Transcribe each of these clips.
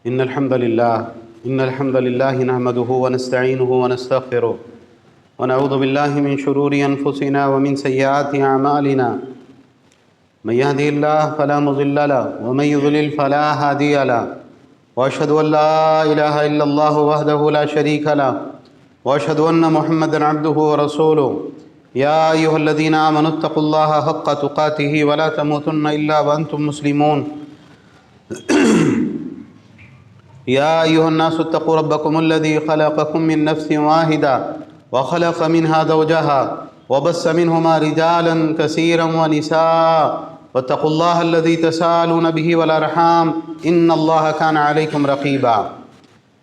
إن الحمد لله نحمده ونستعينه ونستغفره ونعوذ بالله من شرور أنفسنا ومن سيئات أعمالنا. من يهده الله فلا مضل له ومن يضلل فلا هادي له، وأشهد أن لا إله إلا الله وحده لا شريك له، وأشهد أن محمدا عبده ورسوله. يا أيها الذين آمنوا اتقوا الله حق تقاته ولا تموتن إلا وأنتم مسلمون. يا أيها الناس اتقوا ربكم الذي خلقكم من نفس واحدة وخلق منها زوجها وبث منهما رجالا كثيرا ونساء، واتقوا الله الذي تساءلون به والأرحام إن الله كان عليكم رقيبا.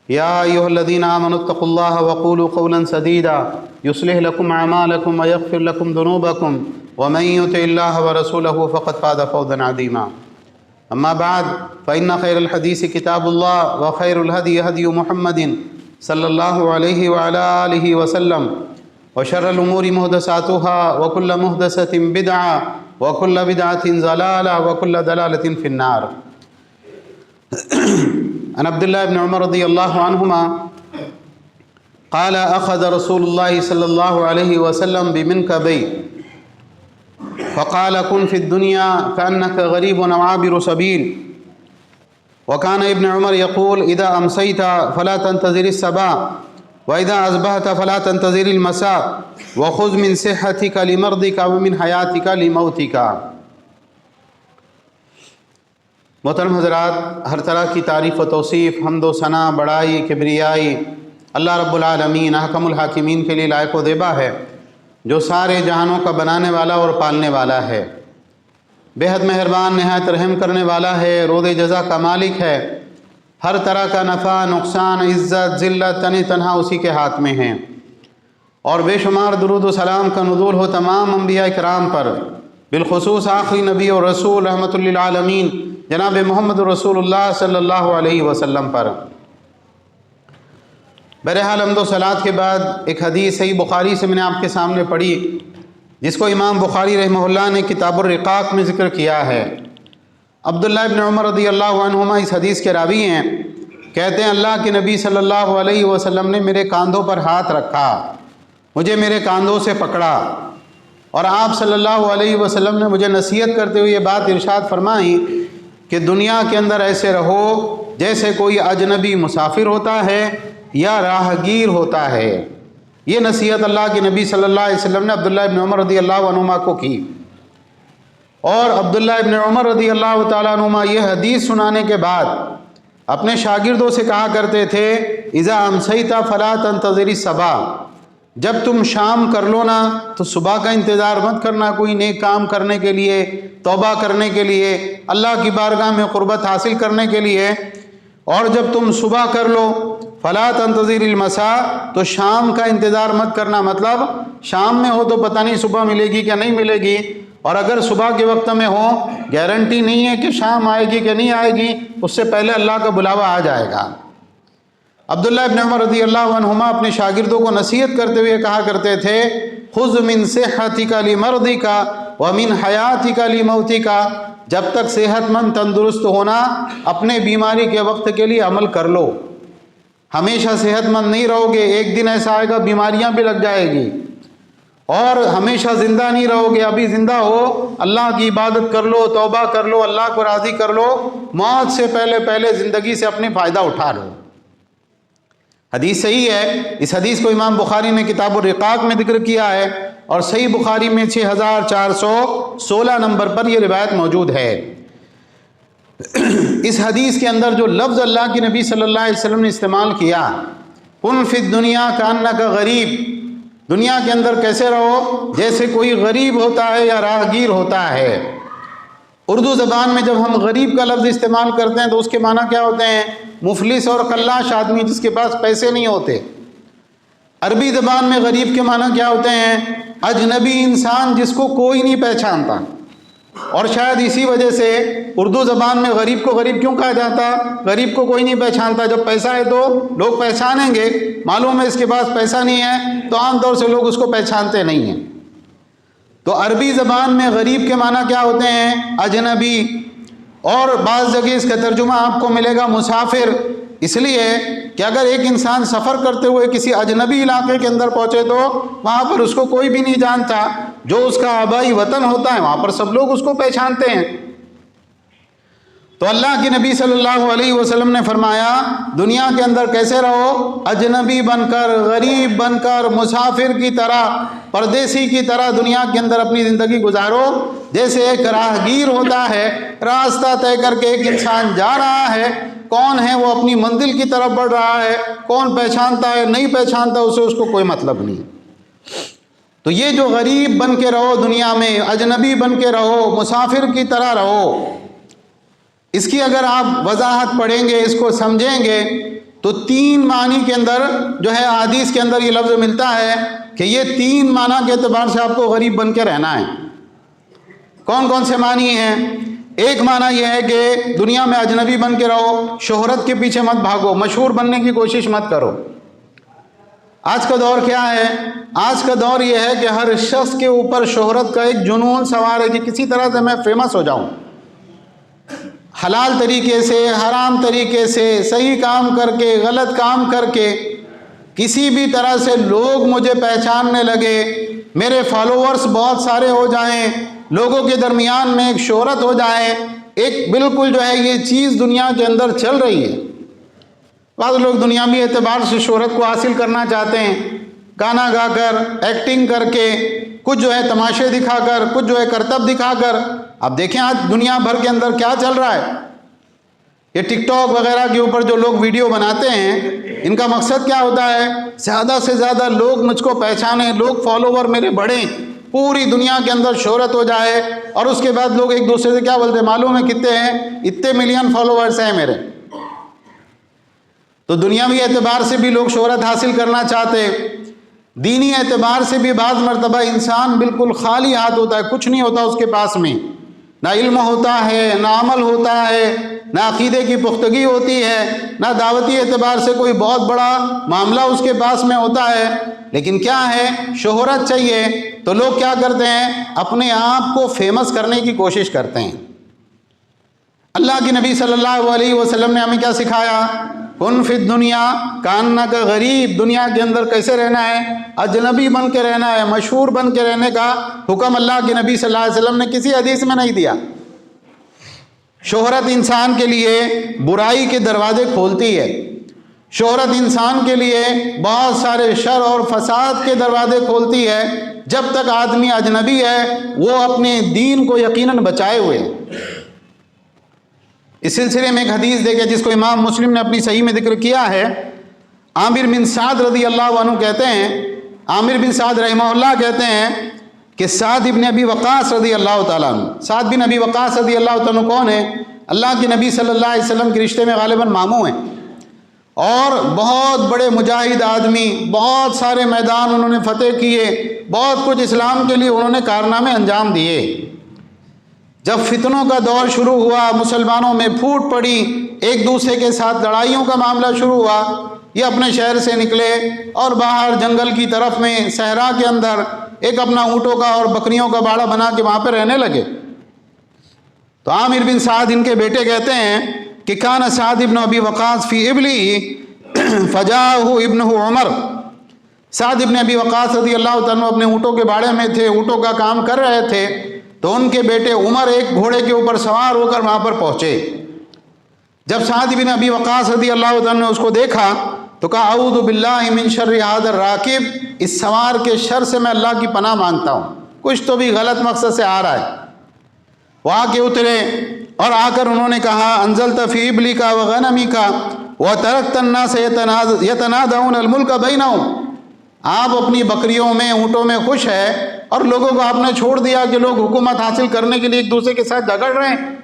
يا أيها الذين آمنوا اتقوا الله وقولوا قولا سديدا يصلح لكم أعمالكم ويغفر لكم ذنوبكم، ومن يطع الله ورسوله فقد فاز فوزا عظيما. أما بعد فإن خير الحديث كتاب الله، وخير الهدي هدي محمد صلى الله عليه وعلى آله وسلم، وشر الأمور محدثاتها وكل محدثة بدعة وكل بدعة ضلالة وكل ضلالة في النار. عن عبد الله بن عمر رضي الله عنهما قال أخذ رسول الله صلى الله عليه وسلم بمنكبي فقال كن في الدنيا كأنك غريب أو عابر سبيل. وكان ابن عمر يقول إذا أمسيت فلا تنتظر الصباح، وإذا أصبحت فلا تنتظر المساء، وخذ من صحتك لمرضك ومن حياتك لموتك. محترم حضرات، ہر طرح کی تعریف و توصیف، حمد و ثنا، بڑائی، کبریائی اللہ رب العالمین احکم الحاکمین کے لیے لائق و دیبا ہے، جو سارے جہانوں کا بنانے والا اور پالنے والا ہے، بے حد مہربان، نہایت رحم کرنے والا ہے، رود جزا کا مالک ہے. ہر طرح کا نفع، نقصان، عزت، ذلت، تن تنہا اسی کے ہاتھ میں ہیں. اور بے شمار درود و سلام کا نزول ہو تمام انبیاء کرام پر، بالخصوص آخری نبی اور رسول رحمت للعالمین جناب محمد رسول اللہ صلی اللہ علیہ وسلم پر. بہرحال حمد و صلات کے بعد ایک حدیث صحیح بخاری سے میں نے آپ کے سامنے پڑھی، جس کو امام بخاری رحمہ اللہ نے کتاب الرقاق میں ذکر کیا ہے. عبداللہ ابن عمر رضی اللہ عنہما اس حدیث کے راوی ہیں. کہتے ہیں اللہ کے نبی صلی اللہ علیہ وسلم نے میرے کاندھوں پر ہاتھ رکھا، مجھے میرے کاندھوں سے پکڑا، اور آپ صلی اللہ علیہ وسلم نے مجھے نصیحت کرتے ہوئے یہ بات ارشاد فرمائی کہ دنیا کے اندر ایسے رہو جیسے کوئی اجنبی مسافر ہوتا ہے یا راہگیر ہوتا ہے. یہ نصیحت اللہ کے نبی صلی اللہ علیہ وسلم نے عبداللہ ابن عمر رضی اللہ عنہما کو کی. اور عبداللہ ابن عمر رضی اللہ تعالیٰ عنہما یہ حدیث سنانے کے بعد اپنے شاگردوں سے کہا کرتے تھے اذا امسیت فلا تنتظر الصباح، جب تم شام کر لو نا تو صبح کا انتظار مت کرنا کوئی نیک کام کرنے کے لیے، توبہ کرنے کے لیے، اللہ کی بارگاہ میں قربت حاصل کرنے کے لیے. اور جب تم صبح کر لو فلا تنتظر المساء، تو شام کا انتظار مت کرنا، مطلب شام میں ہو تو پتہ نہیں صبح ملے گی کہ نہیں ملے گی، اور اگر صبح کے وقت میں ہو گارنٹی نہیں ہے کہ شام آئے گی کہ نہیں آئے گی، اس سے پہلے اللہ کا بلاوا آ جائے گا. عبداللہ ابن عمر رضی اللہ عنہما اپنے شاگردوں کو نصیحت کرتے ہوئے کہا کرتے تھے خذ من صحتک لمرضک ومن حیاتک لموتک، جب تک صحت مند تندرست ہونا اپنے بیماری کے وقت کے لیے عمل کر لو. ہمیشہ صحت مند نہیں رہو گے، ایک دن ایسا آئے گا بیماریاں بھی لگ جائے گی. اور ہمیشہ زندہ نہیں رہو گے، ابھی زندہ ہو اللہ کی عبادت کر لو، توبہ کر لو، اللہ کو راضی کر لو، موت سے پہلے زندگی سے اپنے فائدہ اٹھا لو. حدیث صحیح ہے. اس حدیث کو امام بخاری نے کتاب الرقاق میں ذکر کیا ہے، اور صحیح بخاری میں 6416 نمبر پر یہ روایت موجود ہے. اس حدیث کے اندر جو لفظ اللہ کے نبی صلی اللہ علیہ وسلم نے استعمال کیا، کن فی الدنیا کانک غریب، دنیا کے اندر کیسے رہو جیسے کوئی غریب ہوتا ہے یا راہگیر ہوتا ہے. اردو زبان میں جب ہم غریب کا لفظ استعمال کرتے ہیں تو اس کے معنی کیا ہوتے ہیں؟ مفلس اور خلاش آدمی جس کے پاس پیسے نہیں ہوتے. عربی زبان میں غریب کے معنی کیا ہوتے ہیں؟ اجنبی انسان جس کو کوئی نہیں پہچانتا. اور شاید اسی وجہ سے اردو زبان میں غریب کو غریب کیوں کہا جاتا؟ غریب کو کوئی نہیں پہچانتا. جب پیسہ ہے تو لوگ پہچانیں گے، معلوم ہے اس کے پاس پیسہ نہیں ہے تو عام طور سے لوگ اس کو پہچانتے نہیں ہیں. تو عربی زبان میں غریب کے معنی کیا ہوتے ہیں؟ اجنبی. اور بعض جگہ اس کا ترجمہ آپ کو ملے گا مسافر، اس لیے کہ اگر ایک انسان سفر کرتے ہوئے کسی اجنبی علاقے کے اندر پہنچے تو وہاں پر اس کو کوئی بھی نہیں جانتا، جو اس کا آبائی وطن ہوتا ہے وہاں پر سب لوگ اس کو پہچانتے ہیں۔ تو اللہ کے نبی صلی اللہ علیہ وسلم نے فرمایا دنیا کے اندر کیسے رہو؟ اجنبی بن کر، غریب بن کر، مسافر کی طرح، پردیسی کی طرح دنیا کے اندر اپنی زندگی گزارو۔ جیسے ایک راہگیر ہوتا ہے، راستہ طے کر کے ایک انسان جا رہا ہے، کون ہے وہ اپنی منزل کی طرف بڑھ رہا ہے، کون پہچانتا ہے نہیں پہچانتا اسے، اس کو کوئی مطلب نہیں۔ تو یہ جو غریب بن کے رہو دنیا میں، اجنبی بن کے رہو، مسافر کی طرح رہو، اس کی اگر آپ وضاحت پڑھیں گے، اس کو سمجھیں گے تو 3 معنی کے اندر جو ہے حدیث کے اندر یہ لفظ ملتا ہے کہ یہ 3 معنی کے اعتبار سے آپ کو غریب بن کے رہنا ہے۔ کون کون سے معنی ہیں؟ ایک معنی یہ ہے کہ دنیا میں اجنبی بن کے رہو، شہرت کے پیچھے مت بھاگو، مشہور بننے کی کوشش مت کرو۔ آج کا دور کیا ہے؟ آج کا دور یہ ہے کہ ہر شخص کے اوپر شہرت کا ایک جنون سوار ہے کہ کسی طرح سے میں فیمس ہو جاؤں، حلال طریقے سے، حرام طریقے سے، صحیح کام کر کے، غلط کام کر کے، کسی بھی طرح سے لوگ مجھے پہچاننے لگے، میرے فالوورز بہت سارے ہو جائیں، لوگوں کے درمیان میں ایک شہرت ہو جائے، ایک بالکل جو ہے یہ چیز دنیا کے اندر چل رہی ہے۔ بعض لوگ دنیاوی اعتبار سے شہرت کو حاصل کرنا چاہتے ہیں، گانا گا کر، ایکٹنگ کر کے، کچھ جو ہے تماشے دکھا کر، کچھ جو ہے کرتب دکھا کر۔ اب دیکھیں آج دنیا بھر کے اندر کیا چل رہا ہے، یہ ٹک ٹاک وغیرہ کے اوپر جو لوگ ویڈیو بناتے ہیں، ان کا مقصد کیا ہوتا ہے؟ زیادہ سے زیادہ لوگ مجھ کو پہچانیں، لوگ فالوور میرے بڑھیں، پوری دنیا کے اندر شہرت ہو جائے، اور اس کے بعد لوگ ایک دوسرے سے کیا بولتے ہیں معلوم ہے کتنے ہیں؟ اتنے ملین فالوورز ہیں میرے۔ تو دنیاوی اعتبار سے بھی لوگ شہرت حاصل کرنا چاہتے، دینی اعتبار سے بھی بعض مرتبہ انسان بالکل خالی ہاتھ ہوتا ہے، کچھ نہیں ہوتا اس کے پاس میں، نہ علم ہوتا ہے، نہ عمل ہوتا ہے، نہ عقیدے کی پختگی ہوتی ہے، نہ دعوتی اعتبار سے کوئی بہت بڑا معاملہ اس کے پاس میں ہوتا ہے، لیکن کیا ہے؟ شہرت چاہیے، تو لوگ کیا کرتے ہیں؟ اپنے آپ کو فیمس کرنے کی کوشش کرتے ہیں۔ اللہ کے نبی صلی اللہ علیہ وسلم نے ہمیں کیا سکھایا؟ کن فی الدنیا کانک غریب، دنیا کے اندر کیسے رہنا ہے؟ اجنبی بن کے رہنا ہے، مشہور بن کے رہنے کا حکم اللہ کے نبی صلی اللہ علیہ وسلم نے کسی حدیث میں نہیں دیا۔ شہرت انسان کے لیے برائی کے دروازے کھولتی ہے، شہرت انسان کے لیے بہت سارے شر اور فساد کے دروازے کھولتی ہے۔ جب تک آدمی اجنبی ہے وہ اپنے دین کو یقیناً بچائے ہوئے ہیں۔ اس سلسلے میں ایک حدیث دیکھیں جس کو امام مسلم نے اپنی صحیح میں ذکر کیا ہے۔ عامر بن سعد رضی اللہ عنہ کہتے ہیں، عامر بن سعد رحمہ اللہ کہتے ہیں کہ سعد ابن ابی وقاص رضی اللہ تعالیٰ عنہ، سعد بن ابی وقاص رضی اللہ تعالیٰ عنہ کون ہے؟ اللہ کے نبی صلی اللہ علیہ وسلم کے رشتے میں غالباً ماموں ہیں، اور بہت بڑے مجاہد آدمی، بہت سارے میدان انہوں نے فتح کیے، بہت کچھ اسلام کے لیے انہوں نے کارنامے انجام دیے۔ جب فتنوں کا دور شروع ہوا، مسلمانوں میں پھوٹ پڑی، ایک دوسرے کے ساتھ لڑائیوں کا معاملہ شروع ہوا، یہ اپنے شہر سے نکلے اور باہر جنگل کی طرف میں صحرا کے اندر ایک اپنا اونٹوں کا اور بکریوں کا باڑہ بنا کے وہاں پہ رہنے لگے۔ تو عامر بن سعد ان کے بیٹے کہتے ہیں کہ کان سعد ابن ابی وقاص فی ابلی فجاءہ ابنہ عمر، سعد ابن ابی وقاص رضی اللہ تعالیٰ اپنے اونٹوں کے باڑے میں تھے، اونٹوں کا کام کر رہے تھے، تو ان کے بیٹے عمر ایک گھوڑے کے اوپر سوار ہو کر وہاں پر پہنچے۔ جب سعد بن ابی وقاص رضی اللہ عنہ نے اس کو دیکھا تو کہا اعوذ باللہ من شر ھذا الراکب، اس سوار کے شر سے میں اللہ کی پناہ مانگتا ہوں، کچھ تو بھی غلط مقصد سے آ رہا ہے۔ وہ آ کے اترے اور آ کر انہوں نے کہا انزلت فی ابلک وغنمک وترکت الناس یتنادون الملک بینہم، آپ اپنی بکریوں میں، اونٹوں میں خوش ہے اور لوگوں کو آپ نے چھوڑ دیا کہ لوگ حکومت حاصل کرنے کے لیے ایک دوسرے کے ساتھ جھگڑ رہے ہیں۔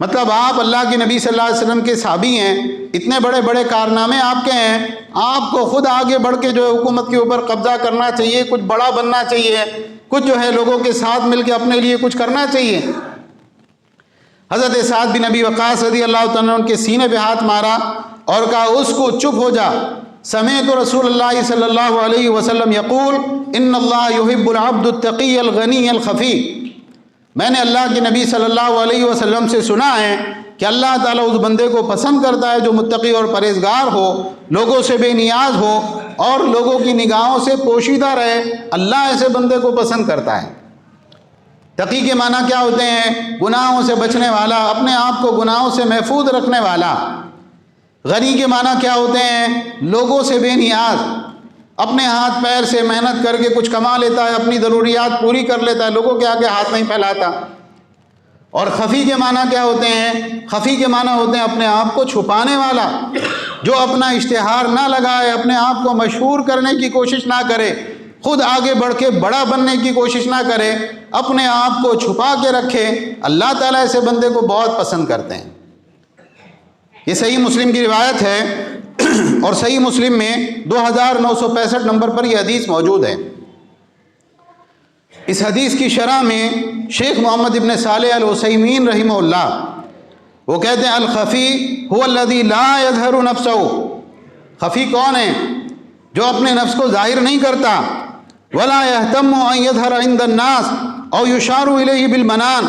مطلب آپ اللہ کے نبی صلی اللہ علیہ وسلم کے صحابی ہیں، اتنے بڑے بڑے کارنامے آپ کے ہیں، آپ کو خود آگے بڑھ کے جو ہے حکومت کے اوپر قبضہ کرنا چاہیے، کچھ بڑا بننا چاہیے، کچھ جو ہے لوگوں کے ساتھ مل کے اپنے لیے کچھ کرنا چاہیے۔ حضرت سعد بن ابی وقاص رضی اللہ تعالیٰ عنہ کے سینے پہ ہاتھ مارا اور کہا اس کو چپ ہو جا، سمعت رسول اللہ صلی اللہ علیہ وسلم یقول ان اللہ یحب العبد التقی الغنی الخفی، میں نے اللہ کے نبی صلی اللہ علیہ وسلم سے سنا ہے کہ اللہ تعالیٰ اس بندے کو پسند کرتا ہے جو متقی اور پرہیزگار ہو، لوگوں سے بے نیاز ہو اور لوگوں کی نگاہوں سے پوشیدہ رہے۔ اللہ ایسے بندے کو پسند کرتا ہے۔ تقی کے معنی کیا ہوتے ہیں؟ گناہوں سے بچنے والا، اپنے آپ کو گناہوں سے محفوظ رکھنے والا۔ غنی کے معنی کیا ہوتے ہیں؟ لوگوں سے بے نیاز، اپنے ہاتھ پیر سے محنت کر کے کچھ کما لیتا ہے، اپنی ضروریات پوری کر لیتا ہے، لوگوں کے آگے ہاتھ نہیں پھیلاتا۔ اور خفی کے معنی کیا ہوتے ہیں؟ خفی کے معنی ہوتے ہیں اپنے آپ کو چھپانے والا، جو اپنا اشتہار نہ لگائے، اپنے آپ کو مشہور کرنے کی کوشش نہ کرے، خود آگے بڑھ کے بڑا بننے کی کوشش نہ کرے، اپنے آپ کو چھپا کے رکھے۔ اللہ تعالیٰ ایسے بندے کو بہت پسند کرتے ہیں۔ یہ صحیح مسلم کی روایت ہے، اور صحیح مسلم میں 2965 نمبر پر یہ حدیث موجود ہے۔ اس حدیث کی شرح میں شیخ محمد ابن صالح العثیمین رحمہ اللہ وہ کہتے ہیں الخفی هو الذی لا یظہر نفسہ۔ خفی کون ہے؟ جو اپنے نفس کو ظاہر نہیں کرتا۔ ولا یہتم ان یظہر عند الناس او یشار الیہ بالمنان،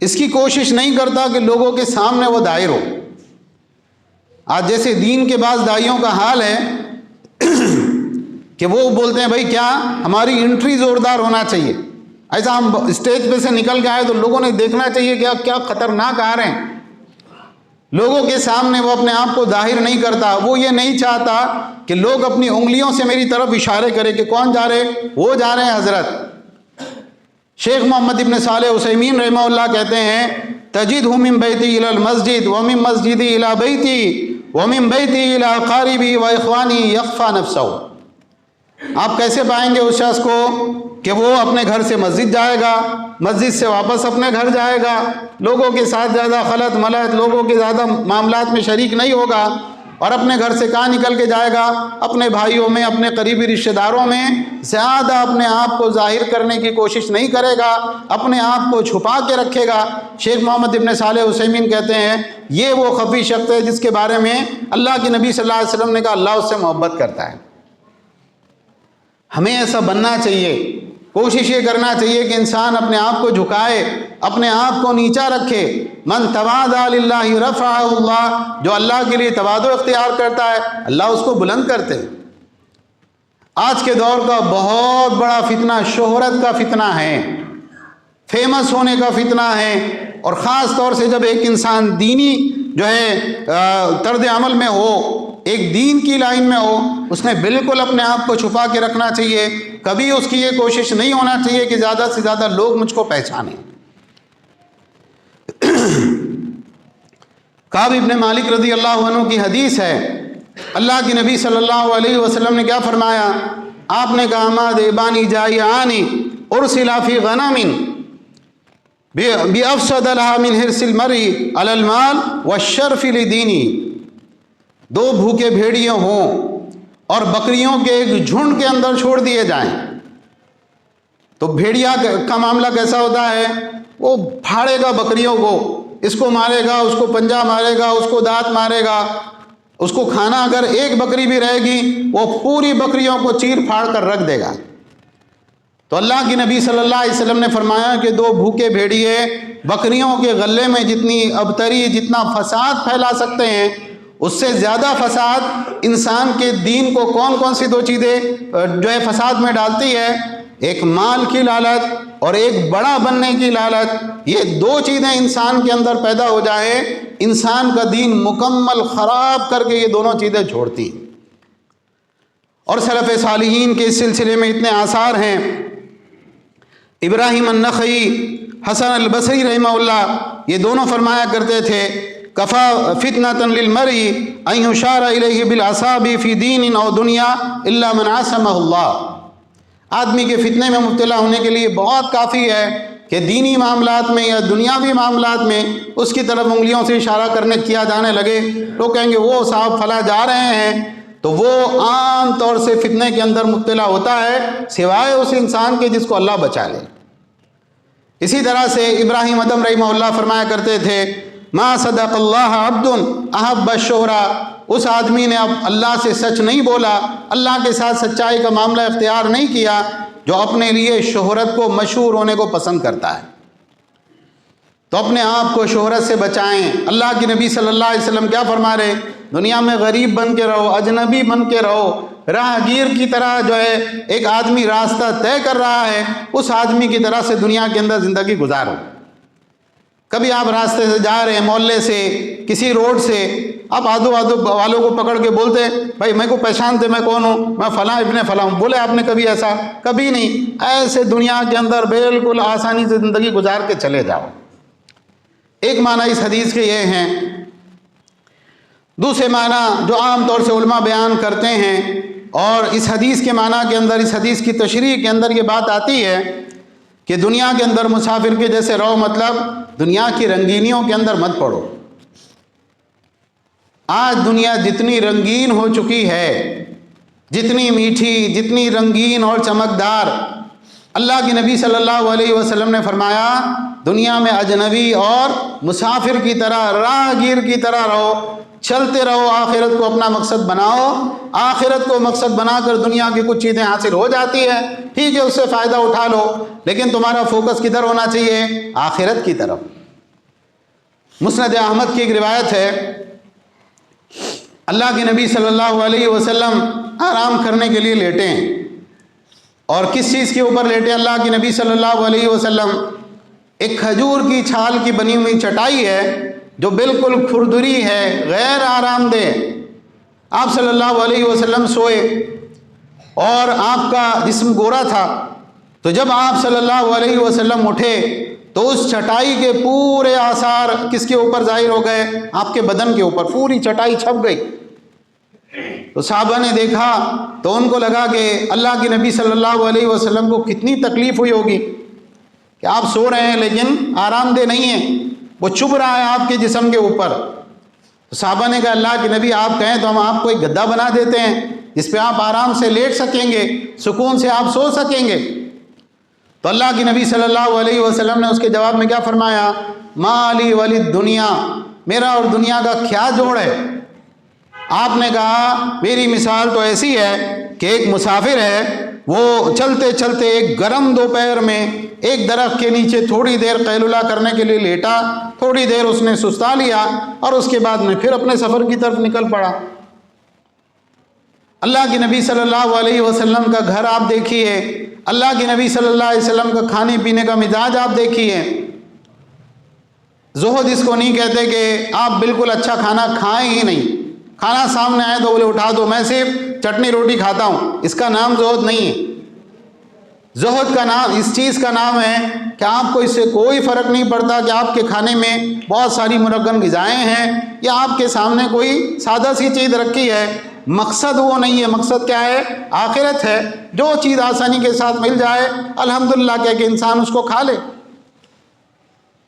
اس کی کوشش نہیں کرتا کہ لوگوں کے سامنے وہ ظاہر ہو۔ آج جیسے دین کے بعض داعیوں کا حال ہے کہ وہ بولتے ہیں بھائی کیا ہماری انٹری زوردار ہونا چاہیے، ایسا ہم اسٹیج پہ سے نکل کے آئے تو لوگوں نے دیکھنا چاہیے کہ کیا خطرناک آ رہے ہیں۔ لوگوں کے سامنے وہ اپنے آپ کو ظاہر نہیں کرتا، وہ یہ نہیں چاہتا کہ لوگ اپنی انگلیوں سے میری طرف اشارے کریں کہ کون جا رہے؟ وہ جا رہے ہیں حضرت۔ شیخ محمد ابن صالح عثیمین رحمہ اللہ کہتے ہیں تجدہ من بیتی الی المسجد ومن مسجدی الی بیتی ومن بیتی الی اقاربی و اخوانی یخفی نفسہ۔ آپ کیسے پائیں گے اس شخص کو کہ وہ اپنے گھر سے مسجد جائے گا، مسجد سے واپس اپنے گھر جائے گا، لوگوں کے ساتھ زیادہ خلط ملط، لوگوں کے زیادہ معاملات میں شریک نہیں ہوگا، اور اپنے گھر سے کہاں نکل کے جائے گا؟ اپنے بھائیوں میں، اپنے قریبی رشتہ داروں میں زیادہ اپنے آپ کو ظاہر کرنے کی کوشش نہیں کرے گا، اپنے آپ کو چھپا کے رکھے گا۔ شیخ محمد ابن صالح عثیمین کہتے ہیں یہ وہ خفی شخص ہے جس کے بارے میں اللہ کے نبی صلی اللہ علیہ وسلم نے کہا اللہ اس سے محبت کرتا ہے۔ ہمیں ایسا بننا چاہیے، کوشش یہ کرنا چاہیے کہ انسان اپنے آپ کو جھکائے، اپنے آپ کو نیچا رکھے۔ من تواضع للہ رفعہ اللہ، جو اللہ کے لیے تواضع اختیار کرتا ہے اللہ اس کو بلند کرتے ہیں۔ آج کے دور کا بہت بڑا فتنہ شہرت کا فتنہ ہے، فیمس ہونے کا فتنہ ہے، اور خاص طور سے جب ایک انسان دینی جو ہے طرز عمل میں ہو، ایک دین کی لائن میں ہو، اس نے بالکل اپنے آپ کو چھپا کے رکھنا چاہیے۔ کبھی اس کی یہ کوشش نہیں ہونا چاہیے کہ زیادہ سے زیادہ لوگ مجھ کو پہچانیں۔ کعب ابن مالک رضی اللہ عنہ کی حدیث ہے، اللہ کی نبی صلی اللہ علیہ وسلم نے کیا فرمایا؟ آپ نے کہا ما ذئبان جائعان ارسلا فی غنم بافسد لها من حرص المرء علی المال والشرف لدینی۔ دو بھوکے بھیڑیے ہوں اور بکریوں کے ایک جھنڈ کے اندر چھوڑ دیے جائیں تو بھیڑیا کا معاملہ کیسا ہوتا ہے؟ وہ پھاڑے گا بکریوں کو، اس کو مارے گا، اس کو پنجہ مارے گا، اس کو دانت مارے گا، اس کو کھانا اگر ایک بکری بھی رہے گی وہ پوری بکریوں کو چیر پھاڑ کر رکھ دے گا۔ تو اللہ کی نبی صلی اللہ علیہ وسلم نے فرمایا کہ دو بھوکے بھیڑیے بکریوں کے غلے میں جتنی ابتری، جتنا فساد پھیلا سکتے ہیں، اس سے زیادہ فساد انسان کے دین کو کون سی دو چیزیں جو ہے فساد میں ڈالتی ہے؟ ایک مال کی لالچ اور ایک بڑا بننے کی لالچ۔ یہ دو چیزیں انسان کے اندر پیدا ہو جائے، انسان کا دین مکمل خراب کر کے یہ دونوں چیزیں چھوڑتی۔ اور سلف صالحین کے اس سلسلے میں اتنے آثار ہیں۔ ابراہیم النخعی، حسن البصری رحمہ اللہ، یہ دونوں فرمایا کرتے تھے کفا فتنۃ للمرء ان یشار الیہ بالاصابع فی دین او دنیا الا من عصمہ اللہ۔ آدمی کے فتنے میں مبتلا ہونے کے لیے بہت کافی ہے کہ دینی معاملات میں یا دنیاوی معاملات میں اس کی طرف انگلیوں سے اشارہ کیا جانے لگے، لوگ کہیں گے وہ صاحب فلاں جا رہے ہیں، تو وہ عام طور سے فتنے کے اندر مبتلا ہوتا ہے سوائے اس انسان کے جس کو اللہ بچا لے۔ اسی طرح سے ابراہیم ادم رحمہ اللہ فرمایا کرتے تھے ما صدق اللہ عبد احب الشہرہ، اس آدمی نے اب اللہ سے سچ نہیں بولا، اللہ کے ساتھ سچائی کا معاملہ اختیار نہیں کیا جو اپنے لیے شہرت کو، مشہور ہونے کو پسند کرتا ہے۔ تو اپنے آپ کو شہرت سے بچائیں۔ اللہ کے نبی صلی اللہ علیہ وسلم کیا فرما رہے؟ دنیا میں غریب بن کے رہو، اجنبی بن کے رہو، راہ گیر کی طرح جو ہے ایک آدمی راستہ طے کر رہا ہے، اس آدمی کی طرح سے دنیا کے اندر زندگی گزارو۔ کبھی آپ راستے سے جا رہے ہیں، محلے سے، کسی روڈ سے، آپ آدھو والوں کو پکڑ کے بولتے بھائی میں کو پہچانتے میں کون ہوں، میں فلاں ابن فلاں ہوں، بولے آپ نے کبھی ایسا؟ کبھی نہیں۔ ایسے دنیا کے اندر بالکل آسانی سے زندگی گزار کے چلے جاؤ۔ ایک معنی اس حدیث کے یہ ہیں۔ دوسرے معنی جو عام طور سے علماء بیان کرتے ہیں، اور اس حدیث کے معنی کے اندر، اس حدیث کی تشریح کے اندر یہ بات آتی ہے کہ دنیا کے اندر مسافر کے جیسے رہو، مطلب دنیا کی رنگینیوں کے اندر مت پڑو۔ آج دنیا جتنی رنگین ہو چکی ہے، جتنی میٹھی، جتنی رنگین اور چمکدار، اللہ کے نبی صلی اللہ علیہ وسلم نے فرمایا دنیا میں اجنبی اور مسافر کی طرح، راہ گیر کی طرح رہو، چلتے رہو، آخرت کو اپنا مقصد بناؤ۔ آخرت کو مقصد بنا کر دنیا کی کچھ چیزیں حاصل ہو جاتی ہے، ٹھیک ہے، اس سے فائدہ اٹھا لو، لیکن تمہارا فوکس کدھر ہونا چاہیے؟ آخرت کی طرف۔ مسند احمد کی ایک روایت ہے، اللہ کے نبی صلی اللہ علیہ وسلم آرام کرنے کے لیے لیٹے ہیں، اور کس چیز کے اوپر لیٹے؟ اللہ کے نبی صلی اللہ علیہ وسلم ایک کھجور کی چھال کی بنی ہوئی چٹائی ہے جو بالکل کھردری ہے، غیر آرام دہ۔ آپ صلی اللہ علیہ وسلم سوئے اور آپ کا جسم گورا تھا، تو جب آپ صلی اللہ علیہ وسلم اٹھے تو اس چٹائی کے پورے آثار کس کے اوپر ظاہر ہو گئے؟ آپ کے بدن کے اوپر، پوری چٹائی چھپ گئی۔ تو صحابہ نے دیکھا تو ان کو لگا کہ اللہ کے نبی صلی اللہ علیہ وسلم کو کتنی تکلیف ہوئی ہوگی کہ آپ سو رہے ہیں لیکن آرام دہ نہیں ہیں، وہ چبھ رہا ہے آپ کے جسم کے اوپر۔ تو صحابہ نے کہا اللہ کے نبی آپ کہیں تو ہم آپ کو ایک گدا بنا دیتے ہیں جس پہ آپ آرام سے لیٹ سکیں گے، سکون سے آپ سو سکیں گے۔ تو اللہ کے نبی صلی اللہ علیہ وسلم نے اس کے جواب میں کیا فرمایا؟ ما لی ولی دنیا، میرا اور دنیا کا کیا جوڑ ہے؟ آپ نے کہا میری مثال تو ایسی ہے کہ ایک مسافر ہے، وہ چلتے چلتے ایک گرم دوپہر میں ایک درخت کے نیچے تھوڑی دیر قیلولہ کرنے کے لیے لیٹا، تھوڑی دیر اس نے سستا لیا اور اس کے بعد میں پھر اپنے سفر کی طرف نکل پڑا۔ اللہ کے نبی صلی اللہ علیہ وسلم کا گھر آپ دیکھیے، اللہ کے نبی صلی اللہ علیہ وسلم کا کھانے پینے کا مزاج آپ دیکھیے۔ زہد اس کو نہیں کہتے کہ آپ بالکل اچھا کھانا کھائیں ہی نہیں، کھانا سامنے آئے تو بولے اٹھا دو، میں صرف چٹنی روٹی کھاتا ہوں، اس کا نام زہد نہیں ہے۔ زہد کا نام اس چیز کا نام ہے کہ آپ کو اس سے کوئی فرق نہیں پڑتا کہ آپ کے کھانے میں بہت ساری منغن غذائیں ہیں یا آپ کے سامنے کوئی سادہ سی چیز رکھی ہے، مقصد وہ نہیں ہے۔ مقصد کیا ہے؟ آخرت ہے۔ جو چیز آسانی کے ساتھ مل جائے الحمدللہ کہہ کے انسان اس کو کھا لے،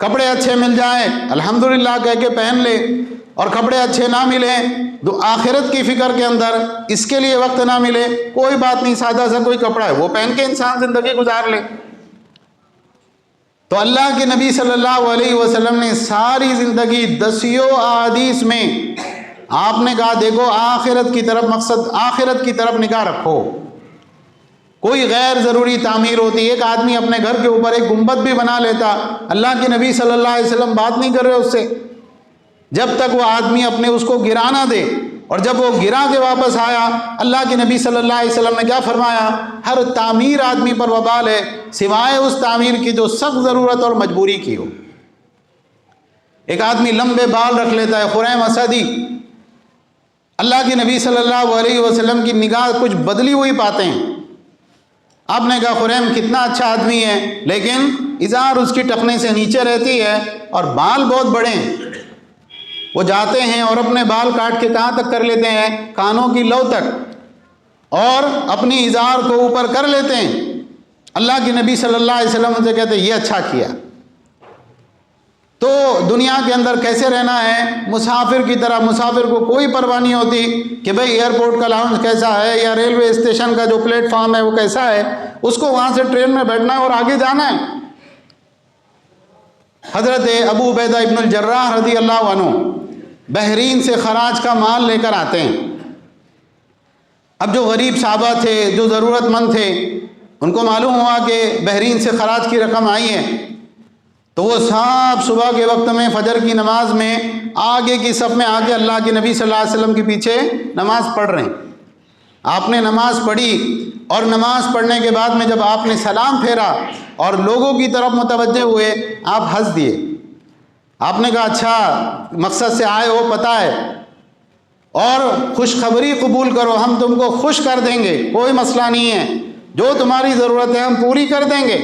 کپڑے اچھے مل جائیں الحمدللہ کہہ کے پہن لے، اور کپڑے اچھے نہ ملیں تو آخرت کی فکر کے اندر اس کے لیے وقت نہ ملے، کوئی بات نہیں، سادہ سا کوئی کپڑا ہے وہ پہن کے انسان زندگی گزار لے۔ تو اللہ کے نبی صلی اللہ علیہ وسلم نے ساری زندگی دسیوں احادیث میں آپ نے کہا دیکھو آخرت کی طرف، مقصد آخرت کی طرف نگاہ رکھو۔ کوئی غیر ضروری تعمیر ہوتی، ایک آدمی اپنے گھر کے اوپر ایک گنبد بھی بنا لیتا، اللہ کے نبی صلی اللہ علیہ وسلم بات نہیں کر رہے اس سے، جب تک وہ آدمی اپنے اس کو گرا نہ دے، اور جب وہ گرا کے واپس آیا اللہ کے نبی صلی اللہ علیہ وسلم نے کیا فرمایا؟ ہر تعمیر آدمی پر وبال ہے سوائے اس تعمیر کی جو سخت ضرورت اور مجبوری کی ہو۔ ایک آدمی لمبے بال رکھ لیتا ہے، خریم اسدی، اللہ کے نبی صلی اللہ علیہ وسلم کی نگاہ کچھ بدلی ہوئی پاتے ہیں۔ آپ نے کہا خریم کتنا اچھا آدمی ہے، لیکن ازار اس کی ٹخنے سے نیچے رہتی ہے اور بال بہت بڑے ہیں۔ وہ جاتے ہیں اور اپنے بال کاٹ کے کہاں تک کر لیتے ہیں؟ کانوں کی لو تک، اور اپنی ازار کو اوپر کر لیتے ہیں۔ اللہ کے نبی صلی اللہ علیہ وسلم سے کہتے ہیں یہ اچھا کیا۔ تو دنیا کے اندر کیسے رہنا ہے؟ مسافر کی طرح۔ مسافر کو کوئی پرواہ نہیں ہوتی کہ بھئی ایئرپورٹ کا لاؤنج کیسا ہے یا ریلوے اسٹیشن کا جو پلیٹ فارم ہے وہ کیسا ہے، اس کو وہاں سے ٹرین میں بیٹھنا ہے اور آگے جانا ہے۔ حضرت ابو عبیدہ ابن الجراح رضی اللہ عنہ بحرین سے خراج کا مال لے کر آتے ہیں۔ اب جو غریب صحابہ تھے، جو ضرورت مند تھے، ان کو معلوم ہوا کہ بحرین سے خراج کی رقم آئی ہے، تو وہ صاحب صبح کے وقت میں فجر کی نماز میں آگے کی صف میں آگے اللہ کے نبی صلی اللہ علیہ وسلم کے پیچھے نماز پڑھ رہے ہیں۔ آپ نے نماز پڑھی اور نماز پڑھنے کے بعد میں جب آپ نے سلام پھیرا اور لوگوں کی طرف متوجہ ہوئے، آپ ہنس دیے۔ آپ نے کہا اچھا مقصد سے آئے ہو پتہ ہے، اور خوشخبری قبول کرو، ہم تم کو خوش کر دیں گے، کوئی مسئلہ نہیں ہے، جو تمہاری ضرورت ہے ہم پوری کر دیں گے،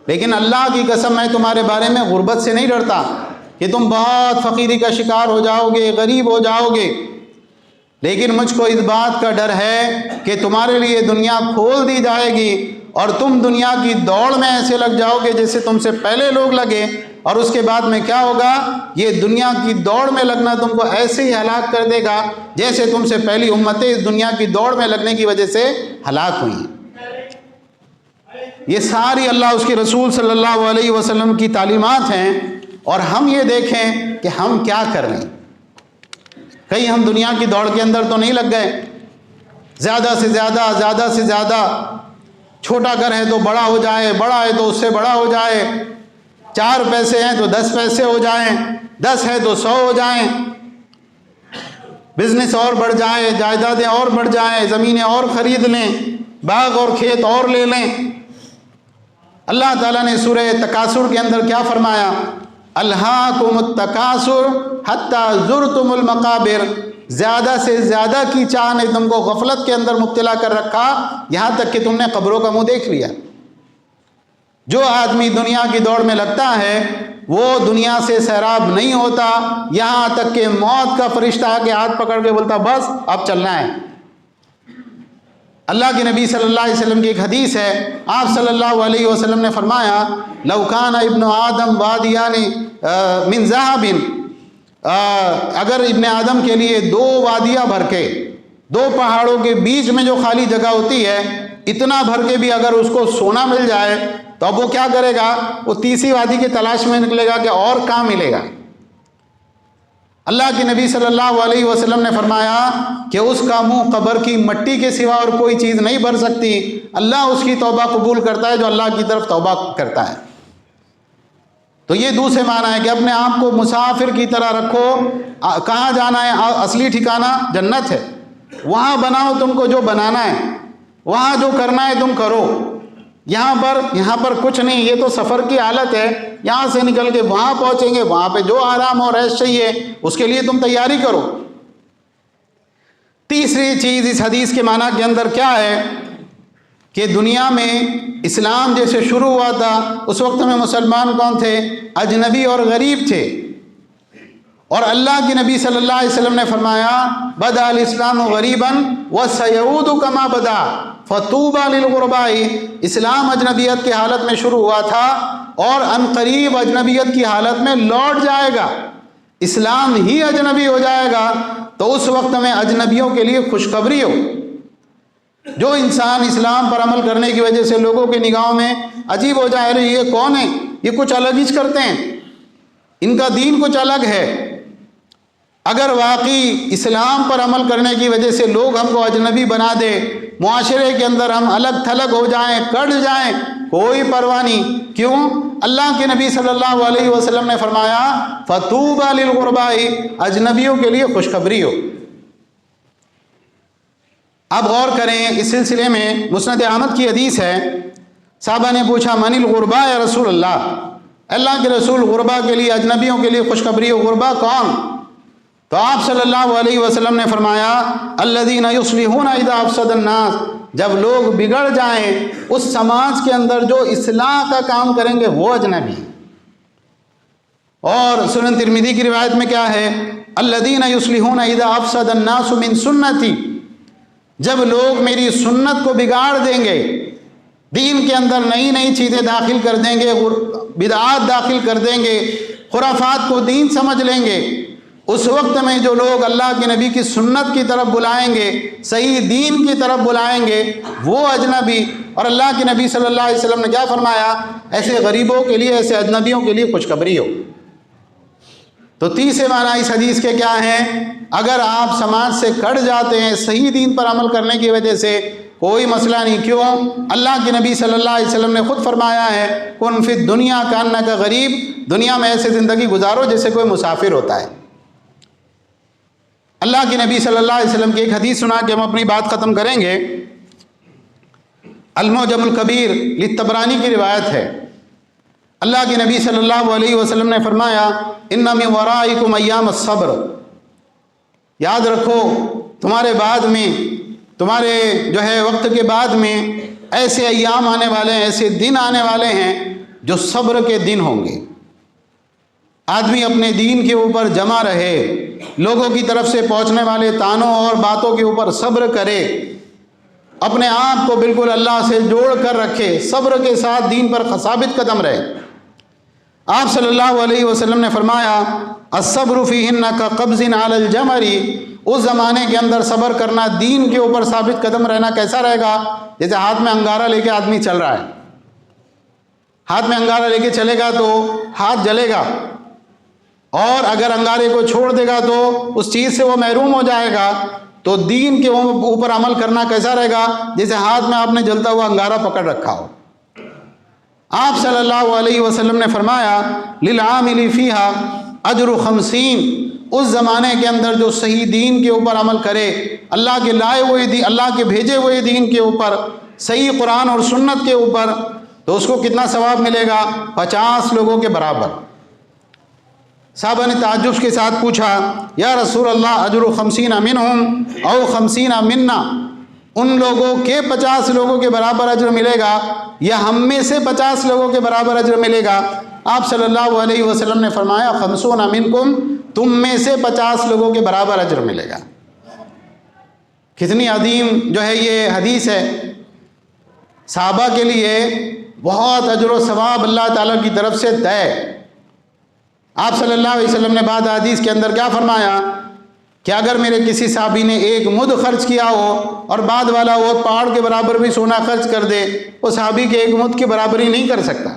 لیکن اللہ کی قسم میں تمہارے بارے میں غربت سے نہیں ڈرتا کہ تم بہت فقیری کا شکار ہو جاؤ گے، غریب ہو جاؤ گے، لیکن مجھ کو اس بات کا ڈر ہے کہ تمہارے لیے دنیا کھول دی جائے گی اور تم دنیا کی دوڑ میں ایسے لگ جاؤ گے جیسے تم سے پہلے لوگ لگے، اور اس کے بعد میں کیا ہوگا، یہ دنیا کی دوڑ میں لگنا تم کو ایسے ہی ہلاک کر دے گا جیسے تم سے پہلی امتیں اس دنیا کی دوڑ میں لگنے کی وجہ سے ہلاک ہوئی ہیں۔ یہ ساری اللہ اس کے رسول صلی اللہ علیہ وسلم کی تعلیمات ہیں، اور ہم یہ دیکھیں کہ ہم کیا کر رہے ہیں۔ کہیں ہم دنیا کی دوڑ کے اندر تو نہیں لگ گئے، زیادہ سے زیادہ چھوٹا گھر ہے تو بڑا ہو جائے، بڑا ہے تو اس سے بڑا ہو جائے، 4 پیسے ہیں تو 10 پیسے ہو جائیں، 10 ہے تو 100 ہو جائیں، بزنس اور بڑھ جائے، جائیدادیں اور بڑھ جائیں، زمینیں اور خرید لیں، باغ اور کھیت اور لے لیں۔ اللہ تعالیٰ نے سورہ تکاثر کے اندر کیا فرمایا؟ الہاکم التکاثر حتی زرتم المقابر، زیادہ سے زیادہ کی چاہ نے تم کو غفلت کے اندر مبتلا کر رکھا، یہاں تک کہ تم نے قبروں کا منہ دیکھ لیا۔ جو آدمی دنیا کی دوڑ میں لگتا ہے وہ دنیا سے سیراب نہیں ہوتا، یہاں تک کہ موت کا فرشتہ آ کے ہاتھ پکڑ کے بولتا بس اب چلنا ہے۔ اللہ کے نبی صلی اللہ علیہ وسلم کی ایک حدیث ہے، آپ صلی اللہ علیہ وسلم نے فرمایا لو کان ابن آدم وادیان من ذہب، اگر ابن آدم کے لیے 2 وادیاں بھر کے، 2 پہاڑوں کے بیچ میں جو خالی جگہ ہوتی ہے، اتنا بھر کے بھی اگر اس کو سونا مل جائے تو اب وہ کیا کرے گا؟ وہ تیسری وادی کی تلاش میں نکلے گا کہ اور کہاں ملے گا۔ اللہ کے نبی صلی اللہ علیہ وسلم نے فرمایا کہ اس کا منہ قبر کی مٹی کے سوا اور کوئی چیز نہیں بھر سکتی، اللہ اس کی توبہ قبول کرتا ہے جو اللہ کی طرف توبہ کرتا ہے۔ تو یہ دوسرے معنی ہے کہ اپنے آپ کو مسافر کی طرح رکھو، کہاں جانا ہے؟ اصلی ٹھکانہ جنت ہے، وہاں بناؤ تم کو جو بنانا ہے، وہاں جو کرنا ہے تم کرو، یہاں پر کچھ نہیں، یہ تو سفر کی حالت ہے، یہاں سے نکل کے وہاں پہنچیں گے، وہاں پہ جو آرام اور عیش چاہیے اس کے لیے تم تیاری کرو۔ تیسری چیز اس حدیث کے معنی کے اندر کیا ہے کہ دنیا میں اسلام جیسے شروع ہوا تھا اس وقت میں مسلمان کون تھے؟ اجنبی اور غریب تھے، اور اللہ کے نبی صلی اللہ علیہ وسلم نے فرمایا بدأ الاسلام غریبا وسیعود کما بدا فطوبى للغرباء، اسلام اجنبیت کی حالت میں شروع ہوا تھا اور ان قریب اجنبیت کی حالت میں لوٹ جائے گا، اسلام ہی اجنبی ہو جائے گا۔ تو اس وقت میں اجنبیوں کے لیے خوشخبری ہو، جو انسان اسلام پر عمل کرنے کی وجہ سے لوگوں کی نگاہوں میں عجیب ہو جائے، ارے یہ کون ہے، یہ کچھ الگ ہی کرتے ہیں، ان کا دین کچھ الگ ہے۔ اگر واقعی اسلام پر عمل کرنے کی وجہ سے لوگ ہم کو اجنبی بنا دے، معاشرے کے اندر ہم الگ تھلگ ہو جائیں، کٹ جائیں، کوئی پرواہ نہیں۔ کیوں؟ اللہ کے نبی صلی اللہ علیہ وسلم نے فرمایا فطوبى للغرباء، اجنبیوں کے لیے خوشخبری ہو۔ اب غور کریں، اس سلسلے میں مسند احمد کی حدیث ہے، صحابہ نے پوچھا من الغرباء یا رسول اللہ، اللہ کے رسول غربا کے لیے، اجنبیوں کے لیے خوشخبری ہو، غربا کون؟ تو آپ صلی اللہ علیہ وسلم نے فرمایا الذین یصلحون اذا افسد الناس، جب لوگ بگڑ جائیں اس سماج کے اندر جو اصلاح کا کام کریں گے وہ اجنبی۔ اور سنن ترمذی کی روایت میں کیا ہے؟ الذین یصلحون اذا افسد الناس من سنتی، جب لوگ میری سنت کو بگاڑ دیں گے، دین کے اندر نئی نئی چیزیں داخل کر دیں گے، بدعات داخل کر دیں گے، خرافات کو دین سمجھ لیں گے، اس وقت میں جو لوگ اللہ کے نبی کی سنت کی طرف بلائیں گے، صحیح دین کی طرف بلائیں گے، وہ اجنبی۔ اور اللہ کے نبی صلی اللہ علیہ وسلم نے کیا فرمایا؟ ایسے غریبوں کے لیے، ایسے اجنبیوں کے لیے خوشخبری ہو۔ تو تیسرے معنی اس حدیث کے کیا ہیں؟ اگر آپ سماج سے کٹ جاتے ہیں صحیح دین پر عمل کرنے کی وجہ سے کوئی مسئلہ نہیں. کیوں؟ اللہ کے نبی صلی اللہ علیہ وسلم نے خود فرمایا ہے کن فی الدنیا کانک غریب، دنیا میں ایسے زندگی گزارو جیسے کوئی مسافر ہوتا ہے. اللہ کے نبی صلی اللہ علیہ وسلم کی ایک حدیث سنا کے ہم اپنی بات ختم کریں گے. المعجم الکبیر للطبرانی کی روایت ہے. اللہ کے نبی صلی اللہ علیہ وسلم نے فرمایا ان من ورائکم ایام الصبر، یاد رکھو تمہارے بعد میں، تمہارے جو ہے وقت کے بعد میں ایسے ایام آنے والے ہیں، ایسے دن آنے والے ہیں جو صبر کے دن ہوں گے. آدمی اپنے دین کے اوپر جمع رہے، لوگوں کی طرف سے پہنچنے والے طعنوں اور باتوں کے اوپر صبر کرے، اپنے آپ کو بالکل اللہ سے جوڑ کر رکھے، صبر کے ساتھ دین پر ثابت قدم رہے. آپ صلی اللہ علیہ وسلم نے فرمایا الصبر فیہن کقبض علی الجمر، اس زمانے کے اندر صبر کرنا، دین کے اوپر ثابت قدم رہنا کیسا رہے گا؟ جیسے ہاتھ میں انگارہ لے کے آدمی چل رہا ہے، ہاتھ میں انگارہ لے کے چلے گا تو ہاتھ جلے گا، اور اگر انگارے کو چھوڑ دے گا تو اس چیز سے وہ محروم ہو جائے گا. تو دین کے اوپر عمل کرنا کیسا رہے گا؟ جیسے ہاتھ میں آپ نے جلتا ہوا انگارہ پکڑ رکھا ہو. آپ صلی اللہ علیہ وسلم نے فرمایا للعامل فیہا اجر 50، اس زمانے کے اندر جو صحیح دین کے اوپر عمل کرے، اللہ کے لائے ہوئے دین، اللہ کے بھیجے ہوئے دین کے اوپر، صحیح قرآن اور سنت کے اوپر، تو اس کو کتنا ثواب ملے گا؟ 50 لوگوں کے برابر. صحابہ نے تعجب کے ساتھ پوچھا یا رسول اللہ اجر 50 منہم او 50 منا، ان لوگوں کے 50 لوگوں کے برابر اجر ملے گا یا ہم میں سے 50 لوگوں کے برابر اجر ملے گا؟ آپ صلی اللہ علیہ وسلم نے فرمایا 50 منکم، تم میں سے 50 لوگوں کے برابر اجر ملے گا. کتنی عظیم جو ہے یہ حدیث ہے. صحابہ کے لیے بہت اجر و ثواب اللہ تعالیٰ کی طرف سے طے. آپ صلی اللہ علیہ وسلم نے بعد حدیث کے اندر کیا فرمایا کہ اگر میرے کسی صحابی نے ایک مد خرچ کیا ہو اور بعد والا وہ پہاڑ کے برابر بھی سونا خرچ کر دے، وہ صحابی کے ایک مد کی برابری نہیں کر سکتا.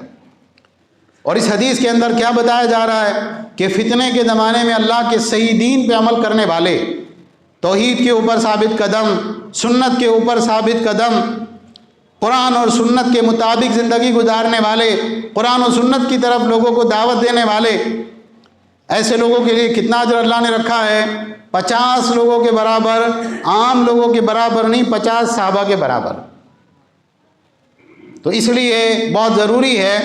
اور اس حدیث کے اندر کیا بتایا جا رہا ہے کہ فتنے کے زمانے میں اللہ کے صحیح دین پہ عمل کرنے والے، توحید کے اوپر ثابت قدم، سنت کے اوپر ثابت قدم، قرآن اور سنت کے مطابق زندگی گزارنے والے، قرآن و سنت کی طرف لوگوں کو دعوت دینے والے، ایسے لوگوں کے لیے کتنا اجر اللہ نے رکھا ہے؟ 50 لوگوں کے برابر، عام لوگوں کے برابر نہیں، 50 صحابہ کے برابر. تو اس لیے بہت ضروری ہے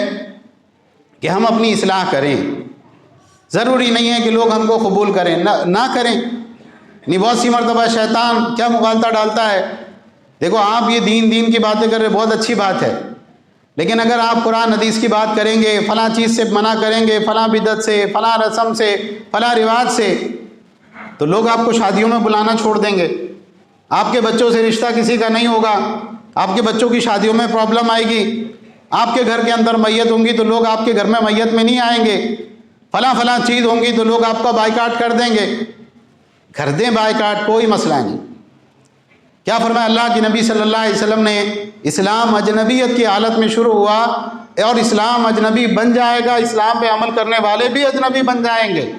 کہ ہم اپنی اصلاح کریں. ضروری نہیں ہے کہ لوگ ہم کو قبول کریں، نہ کریں. نہیں، بہت سی مرتبہ شیطان کیا مغالطہ ڈالتا ہے. دیکھو آپ یہ دین کی باتیں کر رہے، بہت اچھی بات ہے، لیکن اگر آپ قرآن حدیث کی بات کریں گے، فلاں چیز سے منع کریں گے، فلاں بدعت سے، فلاں رسم سے، فلاں رواج سے، تو لوگ آپ کو شادیوں میں بلانا چھوڑ دیں گے. آپ کے بچوں سے رشتہ کسی کا نہیں ہوگا، آپ کے بچوں کی شادیوں میں پرابلم آئے گی. آپ کے گھر کے اندر میت ہوں گی تو لوگ آپ کے گھر میں میت میں نہیں آئیں گے. فلاں چیز ہوں گی تو لوگ آپ کا بائیکاٹ کر دیں گے. کر دیں بائیکاٹ، کوئی مسئلہ نہیں. کیا فرمایا اللہ کے نبی صلی اللہ علیہ وسلم نے؟ اسلام اجنبیت کی حالت میں شروع ہوا اور اسلام اجنبی بن جائے گا، اسلام پہ عمل کرنے والے بھی اجنبی بن جائیں گے.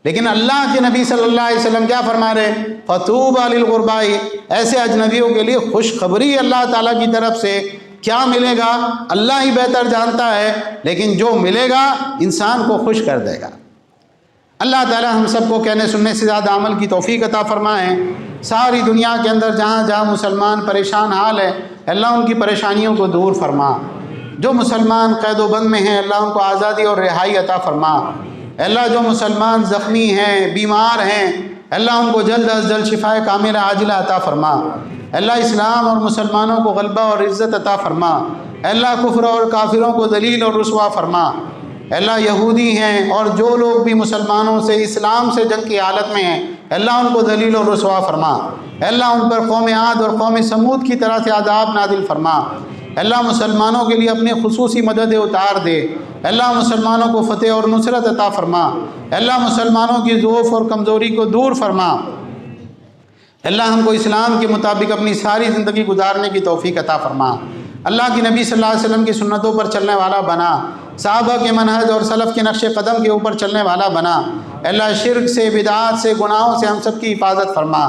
لیکن اللہ کے نبی صلی اللہ علیہ وسلم کیا فرما رہے؟ فطوبی للغرباء، ایسے اجنبیوں کے لیے خوشخبری اللہ تعالیٰ کی طرف سے. کیا ملے گا اللہ ہی بہتر جانتا ہے، لیکن جو ملے گا انسان کو خوش کر دے گا. اللہ تعالیٰ ہم سب کو کہنے سننے سے زیادہ عمل کی توفیق عطا فرمائیں. ساری دنیا کے اندر جہاں جہاں مسلمان پریشان حال ہے، اللہ ان کی پریشانیوں کو دور فرما. جو مسلمان قید و بند میں ہیں، اللہ ان کو آزادی اور رہائی عطا فرما. اللہ جو مسلمان زخمی ہیں، بیمار ہیں، اللہ ان کو جلد از جلد شفاء کاملہ عاجلہ عطا فرما. اللہ اسلام اور مسلمانوں کو غلبہ اور عزت عطا فرما. اللہ کفر اور کافروں کو ذلیل اور رسوا فرما. اللہ یہودی ہیں اور جو لوگ بھی مسلمانوں سے، اسلام سے جنگ کی حالت میں ہیں، اللہ ان کو ذلیل اور رسوا فرما. اللہ ان پر قوم عاد اور قوم سمود کی طرح سے عذاب نازل فرما. اللہ مسلمانوں کے لیے اپنی خصوصی مدد اتار دے. اللہ مسلمانوں کو فتح اور نصرت عطا فرما. اللہ مسلمانوں کی ضعف اور کمزوری کو دور فرما. اللہ ہم کو اسلام کے مطابق اپنی ساری زندگی گزارنے کی توفیق عطا فرما. اللہ کی نبی صلی اللہ علیہ وسلم کی سنتوں پر چلنے والا بنا. صحابہ کے منہج اور سلف کے نقش قدم کے اوپر چلنے والا بنا۔ اللہ شرک سے، بدعات سے، گناہوں سے ہم سب کی حفاظت فرما۔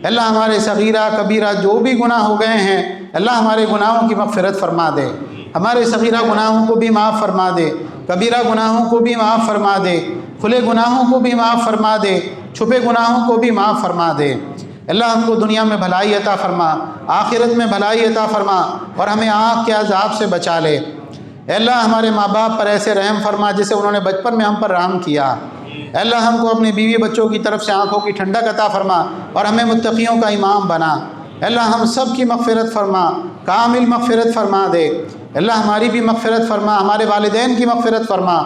اللہ ہمارے صغیرہ کبیرہ جو بھی گناہ ہو گئے ہیں، اللہ ہمارے گناہوں کی مغفرت فرما دے، ہمارے صغیرہ گناہوں کو بھی معاف فرما دے، کبیرہ گناہوں کو بھی معاف فرما دے، کھلے گناہوں کو بھی معاف فرما دے، چھپے گناہوں کو بھی معاف فرما دے۔ اللہ ہم کو دنیا میں بھلائی عطا فرما، آخرت میں بھلائی عطا فرما، اور ہمیں آگ کے عذاب سے بچا لے۔ اے اللہ ہمارے ماں باپ پر ایسے رحم فرما جسے انہوں نے بچپن میں ہم پر رحم کیا۔ اے اللہ ہم کو اپنی بیوی بچوں کی طرف سے آنکھوں کی ٹھنڈک عطا فرما اور ہمیں متقیوں کا امام بنا۔ اے اللہ ہم سب کی مغفرت فرما، کامل مغفرت فرما دے۔ اے اللہ ہماری بھی مغفرت فرما، ہمارے والدین کی مغفرت فرما،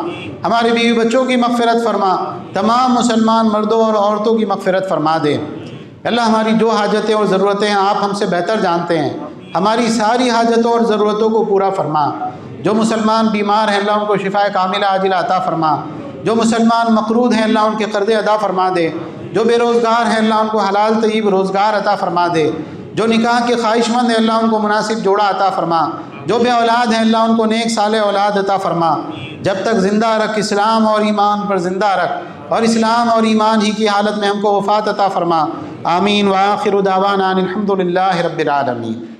ہمارے بیوی بچوں کی مغفرت فرما، تمام مسلمان مردوں اور عورتوں کی مغفرت فرما دے۔ اللہ ہماری جو حاجتیں اور ضرورتیں ہیں آپ ہم سے بہتر جانتے ہیں، ہماری ساری حاجتوں اور ضرورتوں کو پورا فرما۔ جو مسلمان بیمار ہیں اللہ ان کو شفا کاملہ عاجلہ عطا فرما، جو مسلمان مقروض ہیں اللہ ان کے قرضے ادا فرما دے، جو بے روزگار ہیں اللہ ان کو حلال طیب روزگار عطا فرما دے، جو نکاح کے خواہش مند ہیں اللہ ان کو مناسب جوڑا عطا فرما، جو بے اولاد ہیں اللہ ان کو نیک صالح اولاد عطا فرما۔ جب تک زندہ رکھ اسلام اور ایمان پر زندہ رکھ، اور اسلام اور ایمان ہی کی حالت میں ہم کو وفات عطا فرما۔ آمین۔ وآخر دعوانا الحمد للہ رب العالمین۔